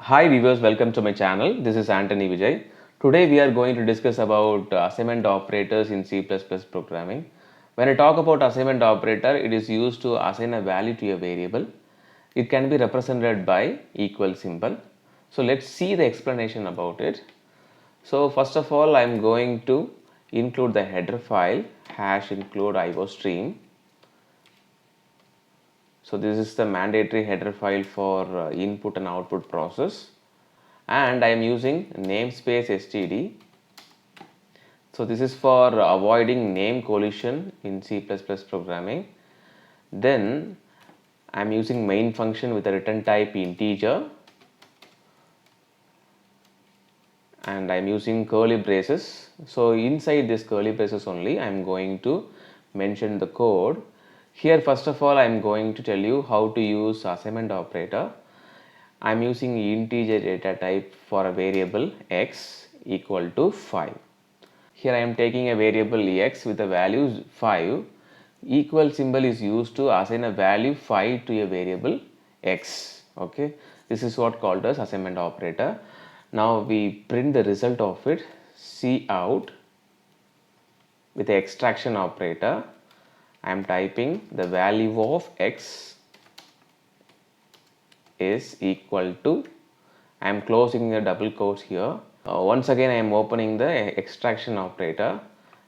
Hi viewers, welcome to my channel. This is Anthony Vijay. Today we are going to discuss about assignment operators in C++ programming. When I talk about assignment operator, it is used to assign a value to a variable. It can be represented by equal symbol. So let's see the explanation about it. So first of all, I am going to include the header file #include iostream. So this is the mandatory header file for input and output process, and I am using namespace std. So this is for avoiding name collision in C++ programming. Then I am using main function with a return type integer, and I am using curly braces. So inside this curly braces only I am going to mention the code. Here first of all I am going to tell you how to use assignment operator. I am using integer data type for a variable x equal to 5. Here I am taking a variable x with a value 5. Equal symbol is used to assign a value 5 to a variable x. Okay, this is what called as assignment operator. Now we print the result of it. Cout with the extraction operator. I am typing the value of x is equal to, I am closing the double quotes here. Once again I am opening the extraction operator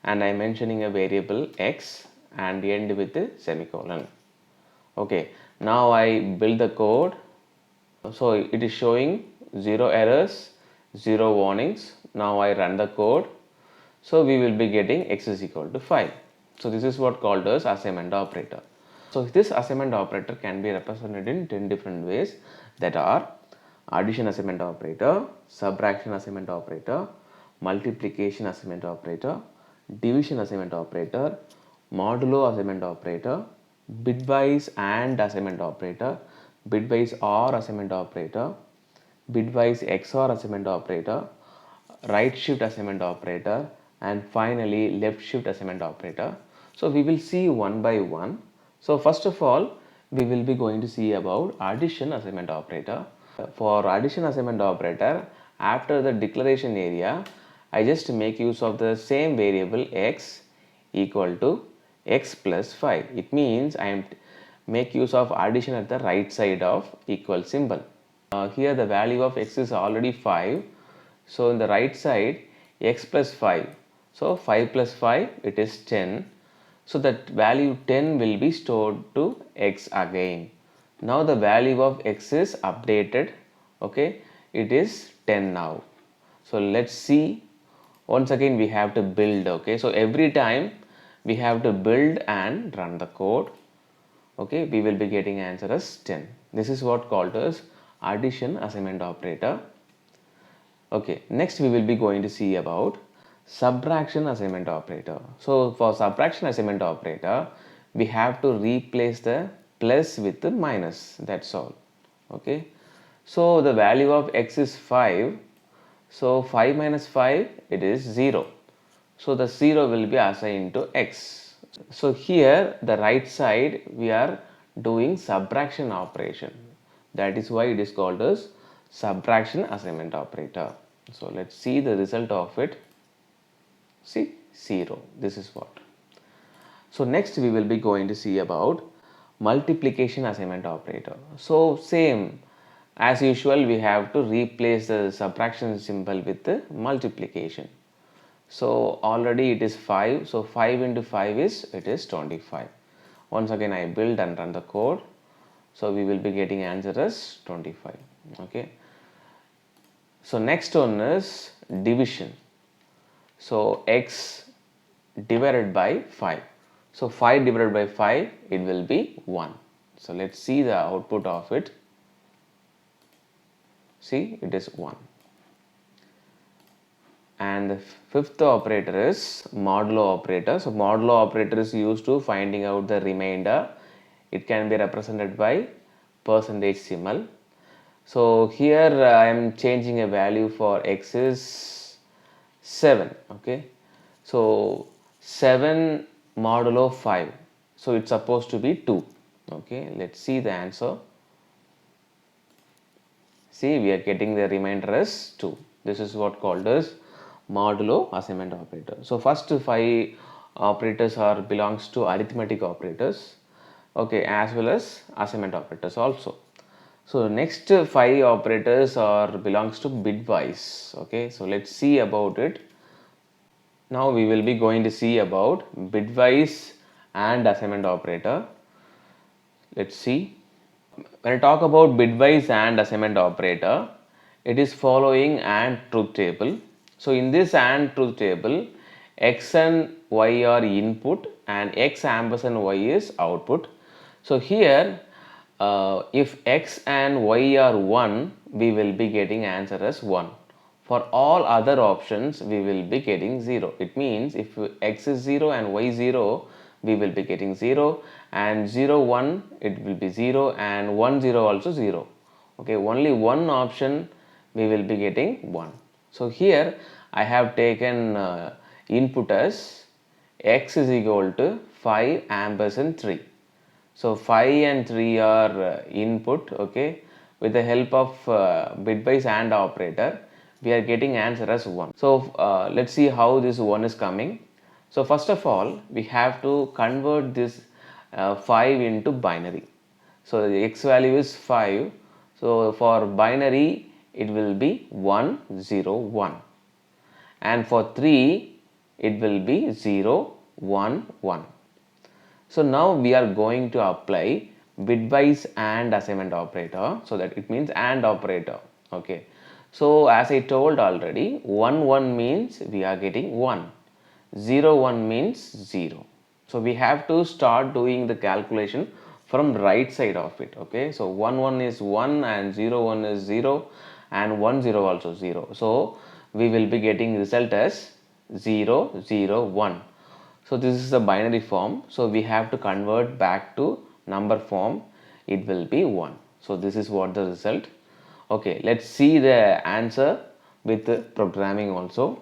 and I am mentioning a variable x and end with the semicolon. Okay, now I build the code. So it is showing 0 errors, 0 warnings. Now I run the code. So we will be getting x is equal to 5. So this is what called as assignment operator. So this assignment operator can be represented in 10 different ways, that are addition assignment operator, subtraction assignment operator, multiplication assignment operator, division assignment operator, modulo assignment operator, bitwise AND assignment operator, bitwise OR assignment operator, bitwise XOR assignment operator, right shift assignment operator, and finally left shift assignment operator. So we will see one by one. So first of all, we will be going to see about addition assignment operator. For addition assignment operator, after the declaration area, I just make use of the same variable x equal to x plus 5. It means I am make use of addition at the right side of equal symbol. Here the value of x is already 5. So in the right side, x plus 5. So 5 plus 5, it is 10. So that value 10 will be stored to x again. Now the value of x is updated. Okay, it is 10 now. So let's see. Once again we have to build. Okay, so every time we have to build and run the code. Okay, we will be getting answer as 10. This is what called as addition assignment operator. Okay, next we will be going to see about subtraction assignment operator. So for subtraction assignment operator, we have to replace the plus with the minus, that's all. Okay, so the value of x is 5. So 5 minus 5, it is 0. So the 0 will be assigned to x. So here the right side we are doing subtraction operation. That is why it is called as subtraction assignment operator. So let's see the result of it. See, 0. This is what. So next we will be going to see about multiplication assignment operator. So same as usual, we have to replace the subtraction symbol with the multiplication. So already it is 5. So 5 into 5 is, it is 25. Once again I build and run the code. So we will be getting answer as 25. Okay. So next one is division. So x divided by 5. So 5 divided by 5, it will be 1. So let's see the output of it. See, it is 1. And the fifth operator is modulo operator. So modulo operator is used to finding out the remainder. It can be represented by percentage symbol. So here I am changing a value for x is 7. Okay, so 7 modulo 5. So it's supposed to be 2. Okay, let's see the answer. See, we are getting the remainder as 2. This is what called as modulo assignment operator. So first 5 operators are belongs to arithmetic operators, okay, as well as assignment operators also. So next 5 operators are belongs to bitwise, okay. So let's see about it. Now we will be going to see about bitwise and assignment operator. Let's see. When I talk about bitwise and assignment operator, it is following AND truth table. So in this AND truth table, x and y are input and x ampersand y is output. So here if x and y are 1, we will be getting answer as 1. For all other options, we will be getting 0. It means if x is 0 and y 0, we will be getting 0, and 0 1 it will be 0, and 1 0 also 0. Okay, only one option we will be getting 1. So here I have taken input as x is equal to 5 ampersand 3. So 5 and 3 are input, okay. With the help of bitwise AND operator, we are getting answer as 1. So let's see how this 1 is coming. So first of all, we have to convert this 5 into binary. So the x value is 5. So for binary, it will be 1 0 1, and for 3 it will be 0 1 1. So now we are going to apply bitwise AND assignment operator, so that it means AND operator, okay. So as I told already, 1 1 means we are getting 1, 0 1 means 0. So we have to start doing the calculation from right side of it, okay. So 1 1 is 1 and 0 1 is 0 and 1 0 also 0. So we will be getting result as 0 0 1. So this is the binary form. So we have to convert back to number form. It will be 1. So this is what the result. Okay, let's see the answer with the programming also.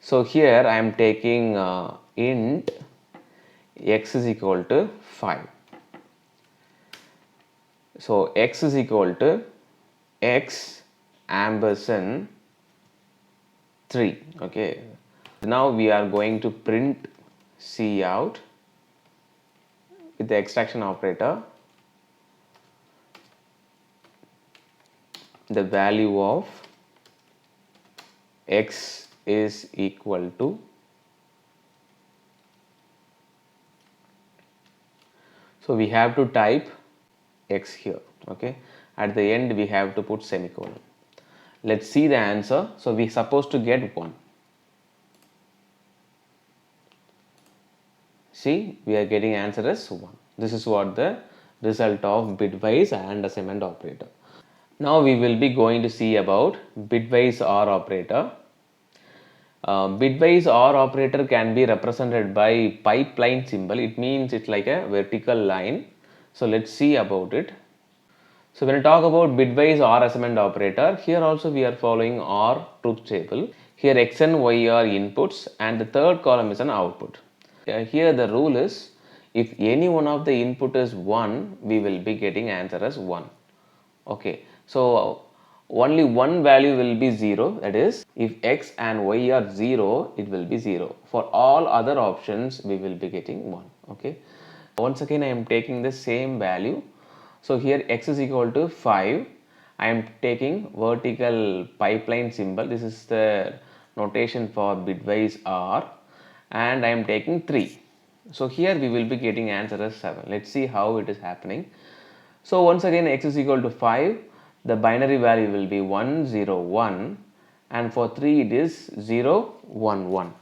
So here I am taking int x is equal to 5. So x is equal to x ampersand 3. Okay. Now we are going to print Cout with the extraction operator the value of x is equal to, so we have to type x here, okay. At the end we have to put semicolon. Let's see the answer. So we supposed to get 1. See, we are getting answer as 1. This is what the result of bitwise AND assignment operator. Now we will be going to see about bitwise OR operator. Bitwise OR operator can be represented by pipeline symbol. It means it's like a vertical line. So let's see about it. So when I talk about bitwise OR assignment operator, here also we are following OR truth table. Here x and y are inputs and the third column is an output. Here the rule is, if any one of the input is 1, we will be getting answer as 1. Okay, so only one value will be 0, that is if x and y are 0, it will be 0. For all other options, we will be getting 1. Okay, once again I am taking the same value. So here x is equal to 5. I am taking vertical pipeline symbol. This is the notation for bitwise OR, and I am taking 3. So here we will be getting answer as 7. Let's see how it is happening. So once again x is equal to 5, the binary value will be 1 0 1, and for 3 it is 0 1 1.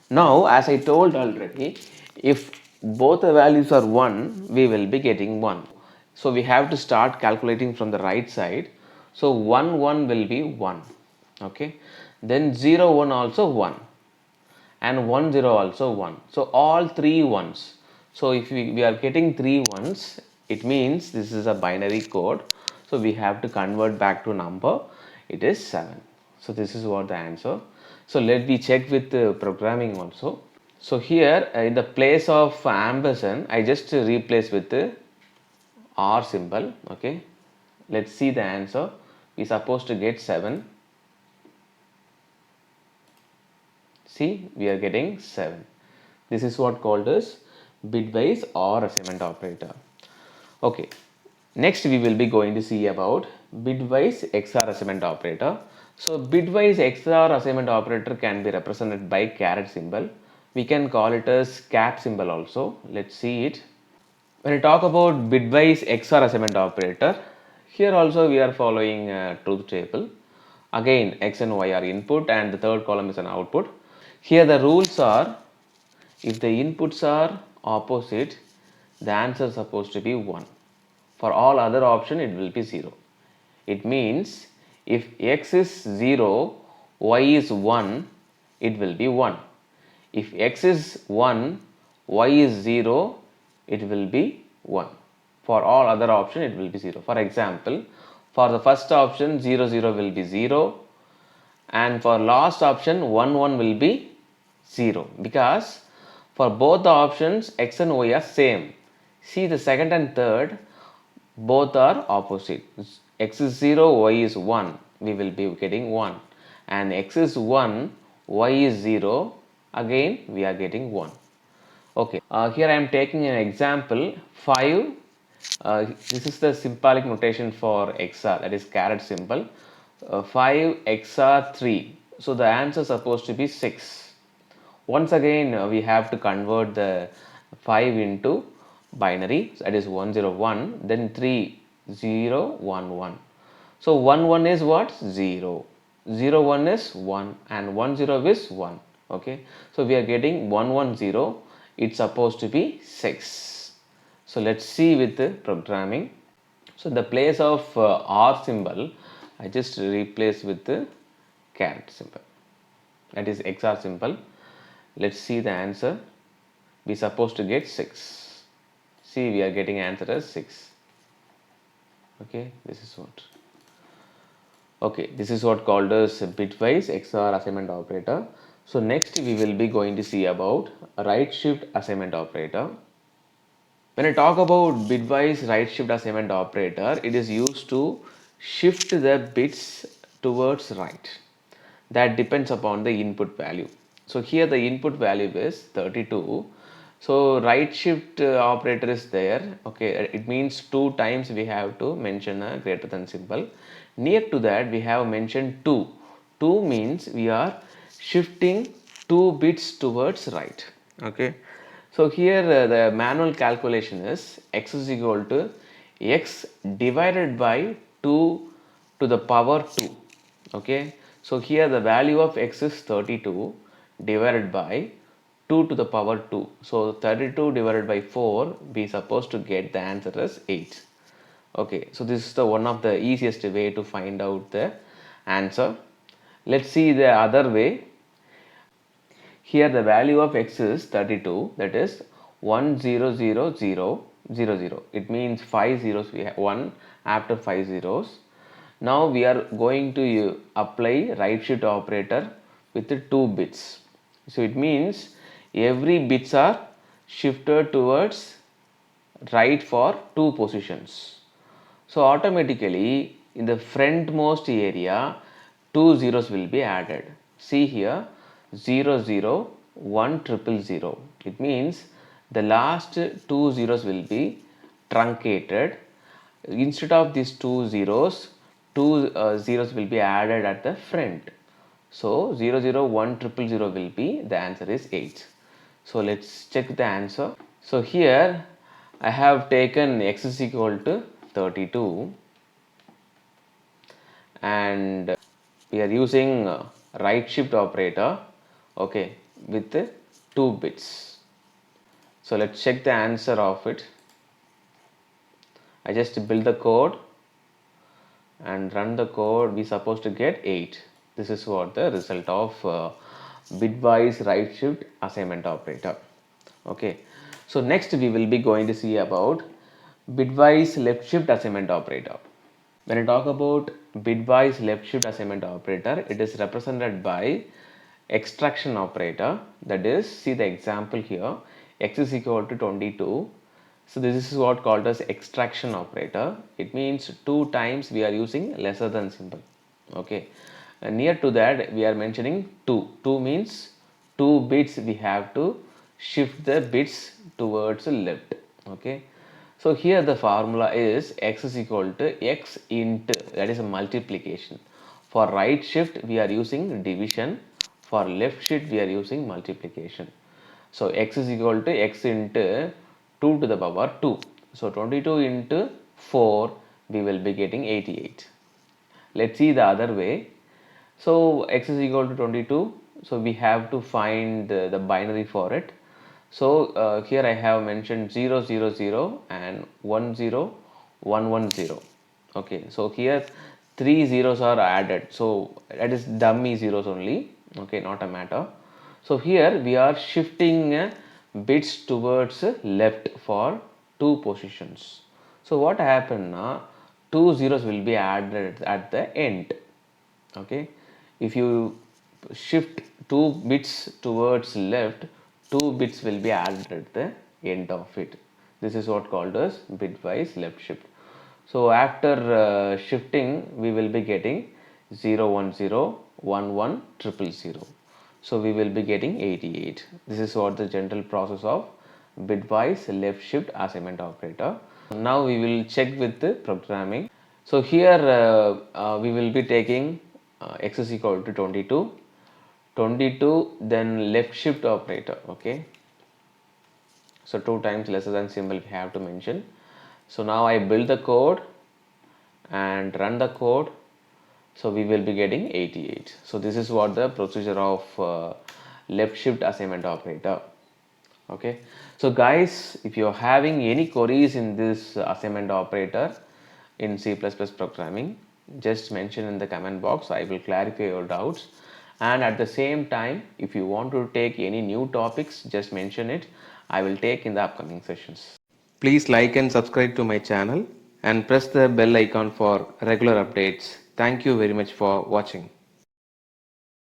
Now as I told already, if both the values are 1, we will be getting 1. So we have to start calculating from the right side. So 1 1 will be 1, okay. Then 0 1 also 1, and 1 0 also 1. So all 3 ones. So if we are getting 3 ones, it means this is a binary code. So we have to convert back to number. It is 7. So this is what the answer. So let me check with the programming also. So here in the place of ampersand, I just replace with the R symbol. Okay, let's see the answer. we supposed to get 7. See, we are getting 7. This is what called as bitwise OR assignment operator. Okay, next we will be going to see about bitwise XOR assignment operator. So bitwise XOR assignment operator can be represented by caret symbol. We can call it as cap symbol also. Let's see it. When I talk about bitwise XOR assignment operator, here also we are following a truth table. Again, x and y are input and the third column is an output. Here the rules are, if the inputs are opposite, the answer is supposed to be 1. For all other option, it will be 0. It means if x is 0, y is 1, it will be 1. If x is 1, y is 0, it will be 1. For all other option, it will be 0. For example, for the first option, 0, 0 will be 0. And for last option, 1, 1 will be 0. Because for both the options, x and y are same. See the second and third, both are opposite. X is 0, y is 1. We will be getting 1. And x is 1, y is 0. Again, we are getting 1. Okay, here I am taking an example 5. This is the symbolic notation for XOR, that is caret symbol. 5 XOR 3. So the answer is supposed to be 6. Once again, we have to convert the 5 into binary, that is 101, then 3 0 1 1. So 1 1 is what? 0. 0 1 is 1 and 1 0 is 1. Okay, so we are getting 1 1 0. It's supposed to be 6. So let's see with the programming. So the place of R symbol, I just replace with the caret symbol, that is XOR symbol. Let's see the answer. We supposed to get 6. See, we are getting answer as 6. Okay, this is what. Okay, this is what called as bitwise XOR assignment operator. So next we will be going to see about right shift assignment operator. When I talk about bitwise right shift assignment operator, it is used to shift the bits towards right. That depends upon the input value. So here the input value is 32. So right shift operator is there. Okay, it means 2 times we have to mention a greater than symbol. Near to that we have mentioned 2. 2 means we are shifting 2 bits towards right. Okay. So here the manual calculation is x is equal to x divided by 2 to the power 2. Okay. So here the value of x is 32 divided by 2 to the power 2. So 32 divided by 4, we supposed to get the answer as 8. Okay, so this is the one of the easiest way to find out the answer. Let's see the other way. Here the value of x is 32, that is 1 0 0 0 0 0. It means 5 zeros, we have 1 after 5 zeros. Now we are going to apply right shift operator with the 2 bits. So it means every bits are shifted towards right for 2 positions. So automatically in the frontmost area 2 zeros will be added. See here 0 0 1 triple 0. It means the last 2 zeros will be truncated. Instead of these 2 zeros, 2 zeros will be added at the front. So 0 0 1 triple 0 will be, the answer is 8. So let's check the answer. So here I have taken x is equal to 32 and we are using right shift operator, okay, with 2 bits. So let's check the answer of it. I just build the code and run the code. We supposed to get 8. This is what the result of bitwise right shift assignment operator. Okay, so next we will be going to see about bitwise left shift assignment operator. When I talk about bitwise left shift assignment operator, it is represented by extraction operator. That is, see the example here, x is equal to 22. So this is what called as extraction operator. It means 2 times we are using lesser than symbol. Okay. And near to that we are mentioning 2. 2 means 2 bits we have to shift the bits towards left. Okay. So here the formula is x is equal to x into, that is a multiplication. For right shift we are using division. For left shift we are using multiplication. So x is equal to x into 2 to the power 2. So 22 into 4 we will be getting 88. Let's see the other way. So x is equal to 22. So we have to find the binary for it. So here I have mentioned 0 0 0 and 1 0 1 1 0. Okay, so here 3 zeros are added. So that is dummy zeros only. Okay, not a matter. So here we are shifting bits towards left for 2 positions. So what happened now? 2 zeros will be added at the end. Okay, if you shift 2 bits towards left, 2 bits will be added at the end of it. This is what called as bitwise left shift. So after shifting we will be getting 0 1 0 1 1 0 0. So we will be getting 88. This is what the general process of bitwise left shift assignment operator. Now we will check with the programming. So here we will be taking x is equal to 22, 22 then left shift operator. Okay, so 2 times lesser than symbol we have to mention. So now I build the code and run the code. So we will be getting 88. So this is what the procedure of left shift assignment operator. Okay, so guys, if you are having any queries in this assignment operator in C++ programming, just mention in the comment box. I will clarify your doubts, and at the same time if you want to take any new topics, just mention it. I will take in the upcoming sessions. Please like and subscribe to my channel and press the bell icon for regular updates. Thank you very much for watching.